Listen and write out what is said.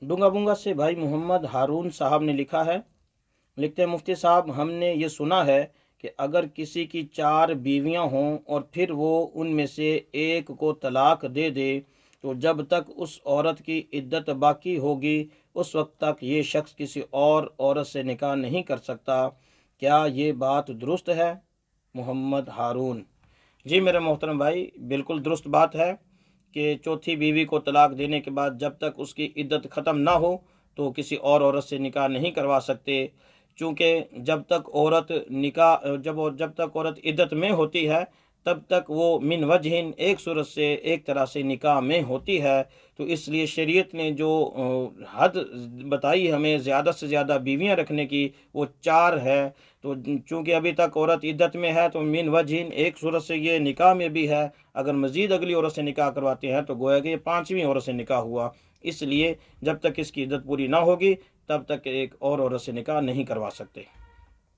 डूंगा बुंगा से भाई मोहम्मद हारून साहब ने लिखा है। लिखते हैं, मुफ्ती साहब, हमने ये सुना है कि अगर किसी की 4 बीवियां हों और फिर वो उनमें से एक को तलाक दे दे तो जब तक उस औरत की इद्दत बाकी होगी उस वक्त तक ये शख्स किसी और औरत से निकाह नहीं कर सकता। क्या ये बात दुरुस्त है? मोहम्मद हारून। जी मेरे मोहतरम भाई, बिल्कुल दुरुस्त बात है कि चौथी बीवी को तलाक देने के बाद जब तक उसकी इद्दत ख़त्म ना हो तो किसी और औरत से निकाह नहीं करवा सकते। चूँकि जब तक औरत निकाह जब तक औरत इद्दत में होती है तब तक वो मिन वजहिन एक सूरत से एक तरह से निकाह में होती है। तो इसलिए शरीयत ने जो हद बताई हमें ज़्यादा से ज़्यादा बीवियां रखने की, वो 4 है। तो चूँकि अभी तक औरत इद्दत में है तो मिन वजहिन एक सूरत से ये निकाह में भी है। अगर मज़ीद अगली औरत से निकाह करवाते हैं तो गोया कि ये 5वीं औरत से निकाह हुआ। इसलिए जब तक इसकी इद्दत पूरी ना होगी तब तक एक और औरत से निकाह नहीं करवा सकते।